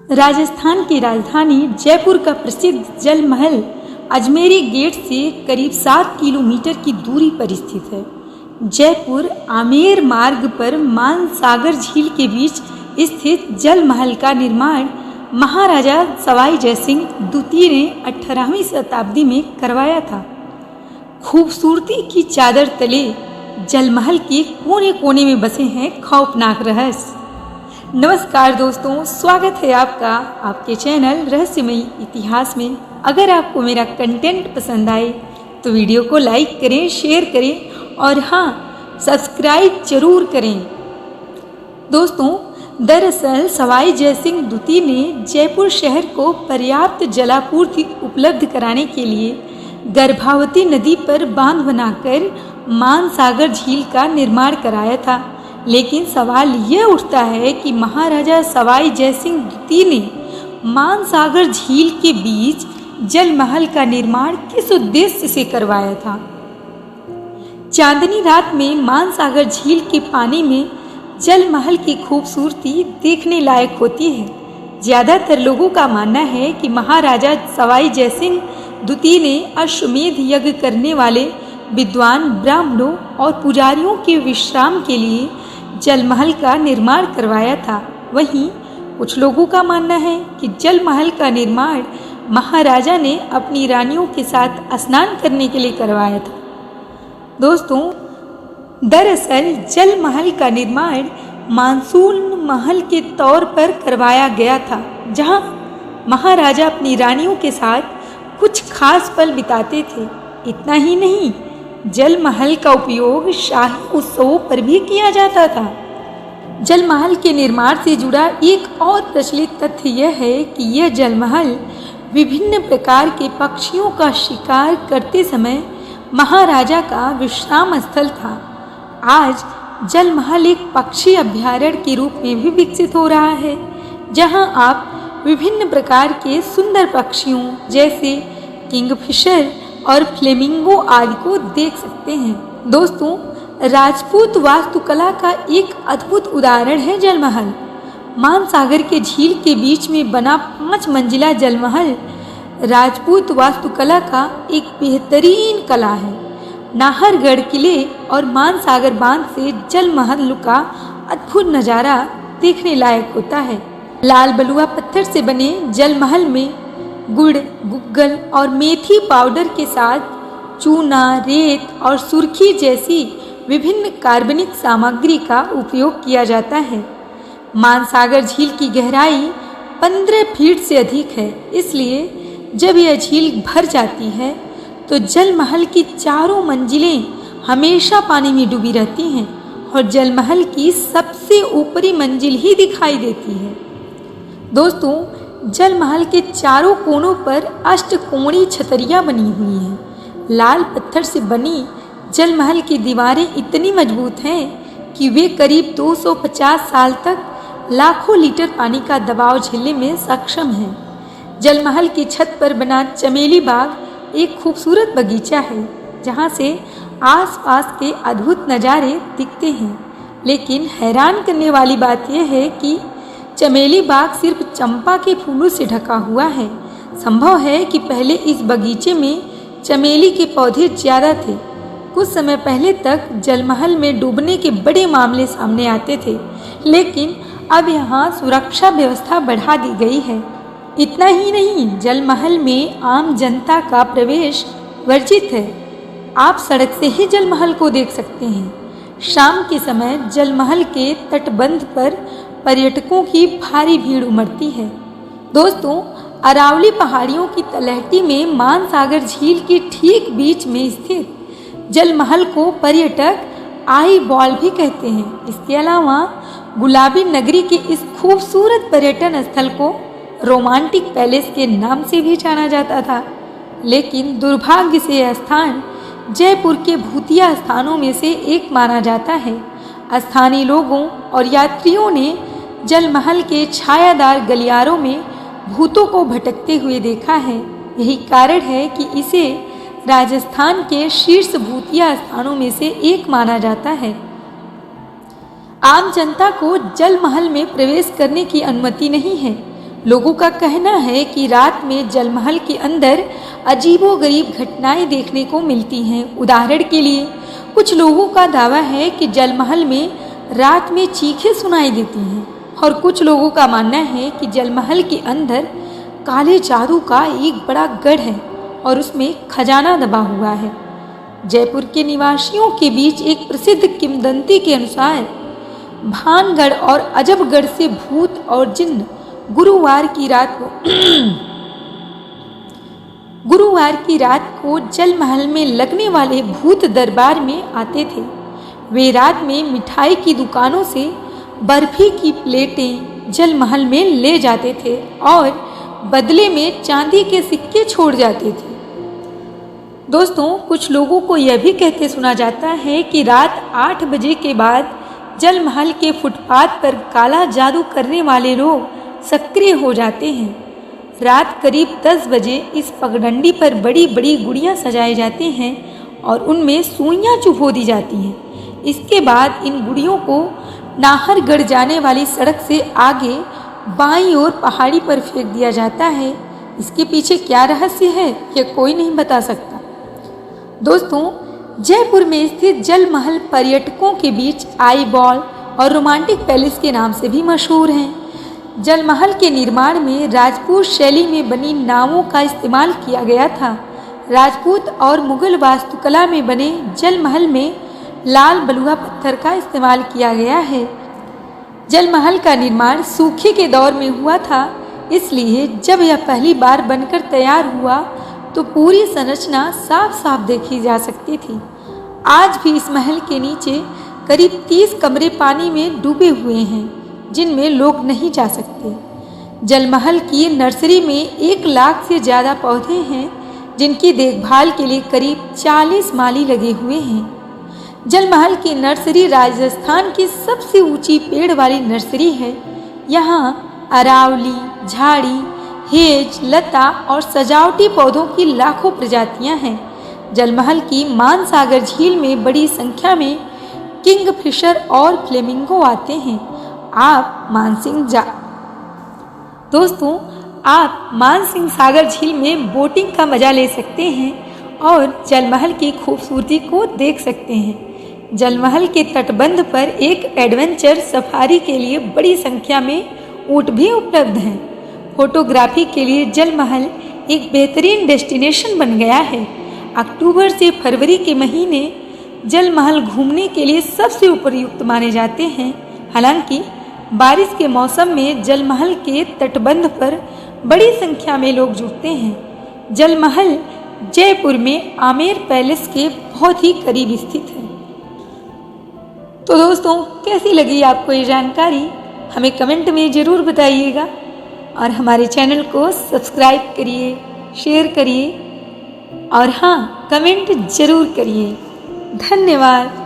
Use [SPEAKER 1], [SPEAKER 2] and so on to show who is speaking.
[SPEAKER 1] राजस्थान की राजधानी जयपुर का प्रसिद्ध जल महल अजमेरी गेट से करीब 7 किलोमीटर की दूरी पर स्थित है। जयपुर आमेर मार्ग पर मानसागर झील के बीच स्थित जल महल का निर्माण महाराजा सवाई जयसिंह द्वितीय ने 18वीं शताब्दी में करवाया था। खूबसूरती की चादर तले जल महल के कोने कोने में बसे हैं खौफनाक रहस्य। नमस्कार दोस्तों, स्वागत है आपका आपके चैनल रहस्यमयी इतिहास में। अगर आपको मेरा कंटेंट पसंद आए तो वीडियो को लाइक करें, शेयर करें और हाँ, सब्सक्राइब जरूर करें। दोस्तों, दरअसल सवाई जयसिंह द्वितीय ने जयपुर शहर को पर्याप्त जलापूर्ति उपलब्ध कराने के लिए गर्भावती नदी पर बांध बनाकर मानसागर झील का निर्माण कराया था। लेकिन सवाल यह उठता है कि महाराजा सवाई जयसिंह द्वितीय ने मानसागर झील के बीच जल महल का निर्माण किस उद्देश्य से करवाया था। चांदनी रात में मानसागर झील के पानी में जल महल की खूबसूरती देखने लायक होती है। ज्यादातर लोगों का मानना है कि महाराजा सवाई जयसिंह द्वितीय ने अश्वमेध यज्ञ करने वाले विद्वान ब्राह्मणों और पुजारियों के विश्राम के लिए जल महल का निर्माण करवाया था। वहीं कुछ लोगों का मानना है कि जल महल का निर्माण महाराजा ने अपनी रानियों के साथ स्नान करने के लिए करवाया था। दोस्तों, दरअसल जल महल का निर्माण मानसून महल के तौर पर करवाया गया था, जहां महाराजा अपनी रानियों के साथ कुछ खास पल बिताते थे। इतना ही नहीं, जल महल का उपयोग शाही उत्सवों पर भी किया जाता था। जल महल के निर्माण से जुड़ा एक और प्रचलित तथ्य यह है कि यह जल महल विभिन्न प्रकार के पक्षियों का शिकार करते समय महाराजा का विश्राम स्थल था। आज जल महल एक पक्षी अभ्यारण्य के रूप में भी विकसित हो रहा है, जहां आप विभिन्न प्रकार के सुंदर पक्षियों जैसे किंगफिशर और फ्लेमिंगो आदि को देख सकते हैं। दोस्तों, राजपूत वास्तुकला का एक अद्भुत उदाहरण है जल महल। मानसागर के झील के बीच में बना 5 मंजिला जल महल राजपूत वास्तुकला का एक बेहतरीन कला है। नाहरगढ़ किले और मानसागर बांध से जल महल का अद्भुत नज़ारा देखने लायक होता है। लाल बलुआ पत्थर से बने जल महल में गुड़, गुग्गल और मेथी पाउडर के साथ चूना, रेत और सुर्खी जैसी विभिन्न कार्बनिक सामग्री का उपयोग किया जाता है। मानसागर झील की गहराई 15 फीट से अधिक है, इसलिए जब यह झील भर जाती है तो जल महल की चारों मंजिलें हमेशा पानी में डूबी रहती हैं और जल महल की सबसे ऊपरी मंजिल ही दिखाई देती है। दोस्तों, जल महल के चारों कोनों पर अष्टकोणीय छतरियां बनी हुई हैं। लाल पत्थर से बनी जल महल की दीवारें इतनी मजबूत हैं कि वे करीब 250 साल तक लाखों लीटर पानी का दबाव झेलने में सक्षम हैं। जल महल की छत पर बना चमेली बाग एक खूबसूरत बगीचा है, जहां से आसपास के अद्भुत नज़ारे दिखते हैं। लेकिन हैरान करने वाली बात यह है कि चमेली बाग सिर्फ चंपा के फूलों से ढका हुआ है। संभव है कि पहले इस बगीचे में चमेली के पौधे ज़्यादा थे। कुछ समय पहले तक जल महल में डूबने के बड़े मामले सामने आते थे, लेकिन अब यहाँ सुरक्षा व्यवस्था बढ़ा दी गई है। इतना ही नहीं, जल महल में आम जनता का प्रवेश वर्जित है। आप सड़क से ही जल महल को देख सकते हैं। शाम के समय जल महल के तटबंध पर पर्यटकों की भारी भीड़ उमड़ती है। दोस्तों, अरावली पहाड़ियों की तलहटी में मानसागर झील के ठीक बीच में स्थित जल महल को पर्यटक आई बॉल भी कहते हैं। इसके अलावा गुलाबी नगरी के इस खूबसूरत पर्यटन स्थल को रोमांटिक पैलेस के नाम से भी जाना जाता था। लेकिन दुर्भाग्य से यह स्थान जयपुर के भूतिया स्थानों में से एक माना जाता है। स्थानीय लोगों और यात्रियों ने जल महल के छायादार गलियारों में भूतों को भटकते हुए देखा है। यही कारण है कि इसे राजस्थान के शीर्ष भूतिया स्थानों में से एक माना जाता है। आम जनता को जल महल में प्रवेश करने की अनुमति नहीं है। लोगों का कहना है कि रात में जल महल के अंदर अजीबोगरीब घटनाएं देखने को मिलती हैं। उदाहरण के लिए कुछ लोगों का दावा है कि जल महल में रात में चीखें सुनाई देती हैं और कुछ लोगों का मानना है कि जल महल के अंदर काले जादू का एक बड़ा गढ़ है और उसमें खजाना दबा हुआ है। जयपुर के निवासियों के बीच एक प्रसिद्ध किंवदंती के अनुसार भानगढ़ और अजबगढ़ से भूत और जिन्न गुरुवार की रात को जल महल में लगने वाले भूत दरबार में आते थे। वे रात में मिठाई की दुकानों से बर्फी की प्लेटें जल महल में ले जाते थे और बदले में चांदी के सिक्के छोड़ जाते थे। दोस्तों, कुछ लोगों को यह भी कहते सुना जाता है कि रात 8 बजे के बाद जल महल के फुटपाथ पर काला जादू करने वाले लोग सक्रिय हो जाते हैं। रात करीब 10 बजे इस पगडंडी पर बड़ी बड़ी गुड़ियाँ सजाए जाते हैं और उनमें सुइयाँ चुभो दी जाती हैं। इसके बाद इन गुड़ियों को नाहरगढ़ जाने वाली सड़क से आगे बाईं ओर पहाड़ी पर फेंक दिया जाता है। इसके पीछे क्या रहस्य है यह कोई नहीं बता सकता। दोस्तों, जयपुर में स्थित जल महल पर्यटकों के बीच आई बॉल और रोमांटिक पैलेस के नाम से भी मशहूर हैं। जल महल के निर्माण में राजपूत शैली में बनी नावों का इस्तेमाल किया गया था। राजपूत और मुगल वास्तुकला में बने जल महल में लाल बलुआ पत्थर का इस्तेमाल किया गया है। जल महल का निर्माण सूखे के दौर में हुआ था, इसलिए जब यह पहली बार बनकर तैयार हुआ तो पूरी संरचना साफ साफ देखी जा सकती थी। आज भी इस महल के नीचे करीब 30 कमरे पानी में डूबे हुए हैं जिनमें लोग नहीं जा सकते। जल महल की नर्सरी में 1 लाख से ज़्यादा पौधे हैं जिनकी देखभाल के लिए करीब 40 माली लगे हुए हैं। जल महल की नर्सरी राजस्थान की सबसे ऊंची पेड़ वाली नर्सरी है। यहाँ अरावली, झाड़ी, हेज, लता और सजावटी पौधों की लाखों प्रजातियाँ हैं। जल महल की मानसागर झील में बड़ी संख्या में किंगफिशर और फ्लेमिंगो आते हैं। आप मानसिंह सागर झील में बोटिंग का मजा ले सकते हैं और जल महल की खूबसूरती को देख सकते हैं। जल महल के तटबंध पर एक एडवेंचर सफारी के लिए बड़ी संख्या में ऊंट भी उपलब्ध हैं। फोटोग्राफी के लिए जल महल एक बेहतरीन डेस्टिनेशन बन गया है। अक्टूबर से फरवरी के महीने जल महल घूमने के लिए सबसे उपयुक्त माने जाते हैं। हालांकि बारिश के मौसम में जल महल के तटबंध पर बड़ी संख्या में लोग जुटते हैं। जल महल जयपुर में आमेर पैलेस के बहुत ही करीब स्थित है। तो दोस्तों, कैसी लगी आपको ये जानकारी हमें कमेंट में ज़रूर बताइएगा और हमारे चैनल को सब्सक्राइब करिए, शेयर करिए और हाँ, कमेंट ज़रूर करिए। धन्यवाद।